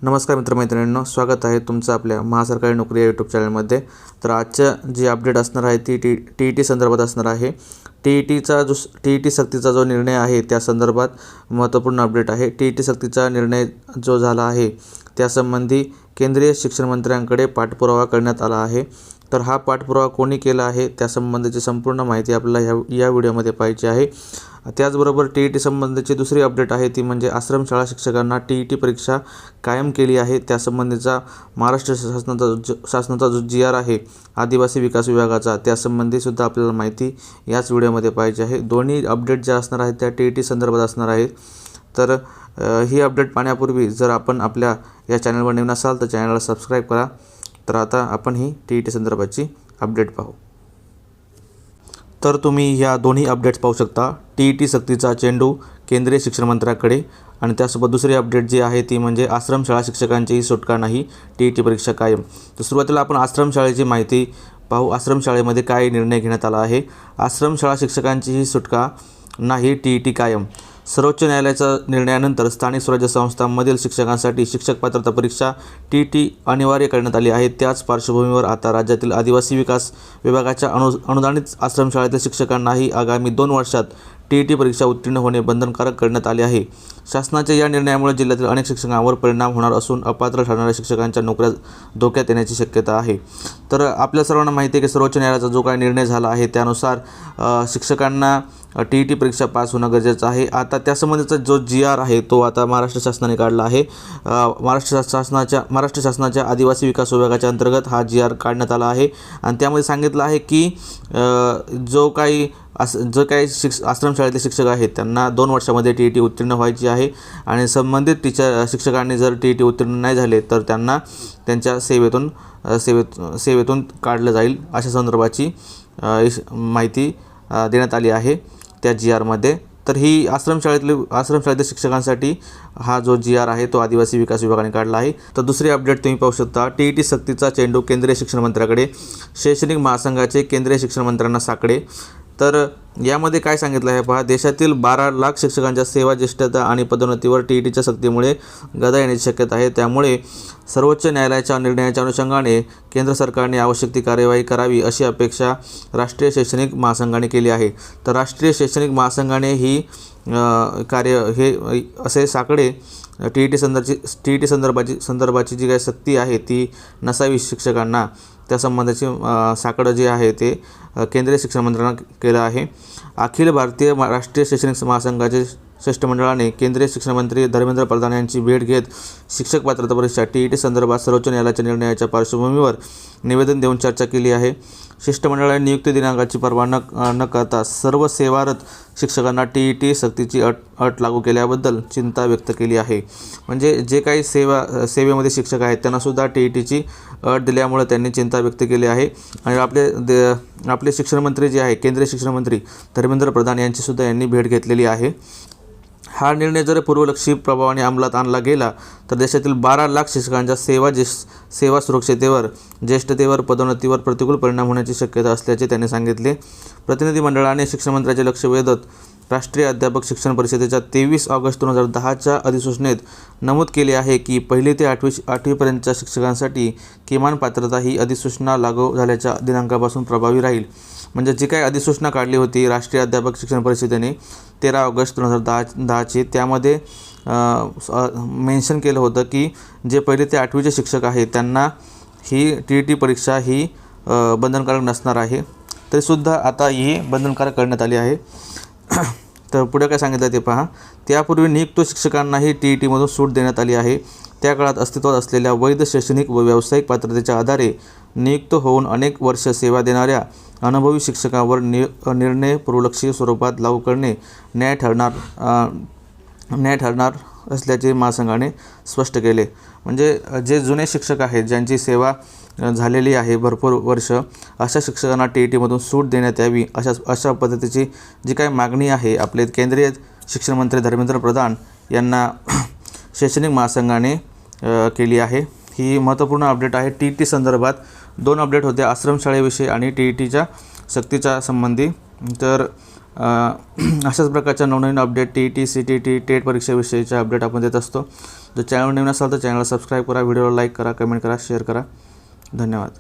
नमस्कार मित्रमैत्रिणींनो, स्वागत आहे तुमचं आपल्या महासरकारी नोकरी या यूट्यूब चॅनलमध्ये। तर आजचं जी अपडेट असणार आहे ती टी संदर्भात असणार आहे। टी सक्तीचा जो निर्णय आहे त्या संदर्भात महत्त्वपूर्ण अपडेट आहे। टी सक्तीचा निर्णय जो झाला आहे त्यासंबंधी केंद्रीय शिक्षण मंत्र्यांकडे पाठपुरावा करण्यात आला आहे। तर हा पाठपुरावा कोणी केला आहे त्यासंबंधीची संपूर्ण माहिती आपल्याला या व्हिडिओमध्ये पाहायची आहे। त्याचबरोबर टी संबंधीची दुसरी अपडेट आहे ती म्हणजे आश्रमशाळा शिक्षकांना टी परीक्षा कायम केली आहे त्यासंबंधीचा महाराष्ट्र शासनाचा जो GR आहे आदिवासी विकास विभागाचा त्यासंबंधी सुद्धा आपल्याला माहिती याच व्हिडिओमध्ये पाहिजे आहे। दोन्ही अपडेट ज्या असणार आहेत त्या टी संदर्भात असणार आहेत। तर ही अपडेट पाहण्यापूर्वी जर आपण आपल्या या चॅनलवर नवीन असाल तर चॅनलला सबस्क्राईब करा। तर आता आपण ही टी संदर्भाची अपडेट पाहू। तर तुम्ही या दोन्ही अपडेट्स पाहू शकता। टी सक्तीचा चेंडू केंद्रीय शिक्षण मंत्र्याकडे आणि त्यासोबत दुसरी अपडेट जी आहे ती म्हणजे आश्रमशाळा शिक्षकांचीही सुटका नाही, टी परीक्षा कायम। तर सुरुवातीला आपण आश्रमशाळेची माहिती पाहू। आश्रमशाळेमध्ये काय निर्णय घेण्यात आला आहे। आश्रमशाळा शिक्षकांचीही सुटका नाही, टी कायम। सर्वोच्च न्यायालयाच्या निर्णयानंतर स्थानिक स्वराज्य संस्थांमधील शिक्षकांसाठी शिक्षक पात्रता परीक्षा टी अनिवार्य करण्यात आली आहे। त्याच पार्श्वभूमीवर आता राज्यातील आदिवासी विकास विभागाच्या अनुदानित आश्रमशाळेतील शिक्षकांनाही आगामी 2 वर्षात टी परीक्षा उत्तीर्ण होणे बंधनकारक करण्यात आले आहे। शासनाच्या या निर्णयामुळे जिल्ह्यातील अनेक शिक्षकांवर परिणाम होणार असून अपात्र ठरणाऱ्या शिक्षकांच्या नोकऱ्या धोक्यात येण्याची शक्यता आहे। तर आपल्या सर्वांना माहिती आहे की सर्वोच्च न्यायालयाचा जो काही निर्णय झाला आहे त्यानुसार शिक्षकांना टी परीक्षा पास होणं गरजेचं आहे। आता त्यासंबंधीचा जो GR आहे तो आता महाराष्ट्र शासनाने काढला आहे। महाराष्ट्र शासनाच्या आदिवासी विकास विभागाच्या अंतर्गत हा GR काढण्यात आला आहे आणि त्यामध्ये सांगितलं आहे की जो काही आश्रमशाळेतले शिक्षक आहेत त्यांना 2 वर्षामध्ये टी उत्तीर्ण व्हायची आहे आणि संबंधित शिक्षकांनी जर टी उत्तीर्ण नाही झाले तर त्यांना त्यांच्या सेवेतून काढलं जाईल अशा संदर्भाची माहिती देण्यात आली आहे त्या GRमध्ये। तर ही आश्रमशाळेतील शिक्षकांसाठी हा जो GR आहे तो आदिवासी विकास विभागाने काढला आहे। तर दुसरी अपडेट तुम्ही पाहू शकता। टी सक्तीचा चेंडू केंद्रीय शिक्षण मंत्र्याकडे, शैक्षणिक महासंघाचे केंद्रीय शिक्षण मंत्र्यांना साकडे। तर यामध्ये काय सांगितलं आहे पहा। देशातील 12 लाख शिक्षकांच्या सेवा ज्येष्ठता आणि पदोन्नतीवर टीच्या सक्तीमुळे गदा येण्याची शक्यता आहे। त्यामुळे सर्वोच्च न्यायालयाच्या निर्णयाच्या अनुषंगाने केंद्र सरकारने आवश्यक ती कार्यवाही करावी अशी अपेक्षा राष्ट्रीय शैक्षणिक महासंघाने केली आहे। तर राष्ट्रीय शैक्षणिक महासंघाने ही असे साकडे टी संदर्भाची जी काही सक्ती आहे ती नसावी शिक्षकांना, त्या संबंधाची साकडं जे आहे ते केंद्रीय शिक्षण मंत्र्यांना केलं आहे। अखिल भारतीय राष्ट्रीय शैक्षणिक महासंघाचे शिष्टमंडळाने केंद्रीय शिक्षण मंत्री धर्मेंद्र प्रधान यांची भेट घेत शिक्षक पात्रता परीक्षा टी संदर्भात सर्वोच्च न्यायालयाच्या निर्णयाच्या पार्श्वभूमीवर निवेदन देऊन चर्चा केली आहे। शिष्टमंडळाने नियुक्ती दिनांकाची पर्वा न करता सर्व सेवारत शिक्षकांना टी सक्तीची अट लागू केल्याबद्दल चिंता व्यक्त केली आहे। म्हणजे जे काही सेवेमध्ये शिक्षक आहेत त्यांनासुद्धा टीची अट दिल्यामुळे त्यांनी चिंता व्यक्त केली आहे आणि आपले शिक्षण मंत्री जे आहे केंद्रीय शिक्षण मंत्री धर्मेंद्र प्रधान यांचीसुद्धा यांनी भेट घेतलेली आहे। हा निर्णय जर पूर्वलक्षी प्रभावाने अंमलात आणला गेला तर देशातील 12 लाख शिक्षकांच्या सेवा सुरक्षिततेवर, ज्येष्ठतेवर, पदोन्नतीवर प्रतिकूल परिणाम होण्याची शक्यता असल्याचे त्यांनी सांगितले। प्रतिनिधी मंडळाने शिक्षण मंत्र्याचे लक्ष वेधत राष्ट्रीय अध्यापक शिक्षण परिषदेच्या 23 ऑगस्ट 2010च्या अधिसूचनेत नमूद केले आहे की 1ली ते 8वीपर्यंतच्या शिक्षकांसाठी किमान पात्रता ही अधिसूचना लागू झाल्याच्या दिनांकापासून प्रभावी राहील। म्हणजे जी काही अधिसूचना काढली होती राष्ट्रीय अध्यापक शिक्षण परिषदेने 13 ऑगस्ट 2010ची, त्यामध्ये मेन्शन केलं होतं की जे 1ली ते 8वीचे शिक्षक आहेत त्यांना ही टी परीक्षा ही बंधनकारक नसणार आहे, तरीसुद्धा आता ही बंधनकारक करण्यात आली आहे। तर पुढे काय सांगितलं ते पहा। त्यापूर्वी नियुक्त शिक्षकांनाही टीमधून सूट देण्यात आली आहे। त्या काळात अस्तित्वात असलेल्या वैध शैक्षणिक व व्यावसायिक पात्रतेच्या आधारे नियुक्त होऊन अनेक वर्ष सेवा देणाऱ्या अनुभवी शिक्षकांवर निर्णय पूर्वलक्षी स्वरूपात लागू करणे न्याय ठरणार असल्याचे महासंघाने स्पष्ट केले। म्हणजे जे जुने शिक्षक आहेत ज्यांची सेवा झालेली आहे भरपूर वर्ष, अशा शिक्षकांना टीमधून सूट देण्यात यावी अशा पद्धतीची जी काही मागणी आहे आपले केंद्रीय शिक्षण मंत्री धर्मेंद्र प्रधान यांना शैक्षणिक महासंघाने केली आहे। ही महत्त्वपूर्ण अपडेट आहे टी संदर्भात। 2 अपडेट होते, आश्रमशाळेविषयी आणि टीच्या सक्तीच्या संबंधी। तर अशाच प्रकारच्या नवनवीन अपडेट टी CTT टेट परीक्षेविषयीच्या अपडेट आपण देत असतो। जर चॅनल नवीन असाल तर चॅनलला सबस्क्राईब करा, व्हिडिओला लाईक करा, कमेंट करा, शेअर करा. धन्यवाद.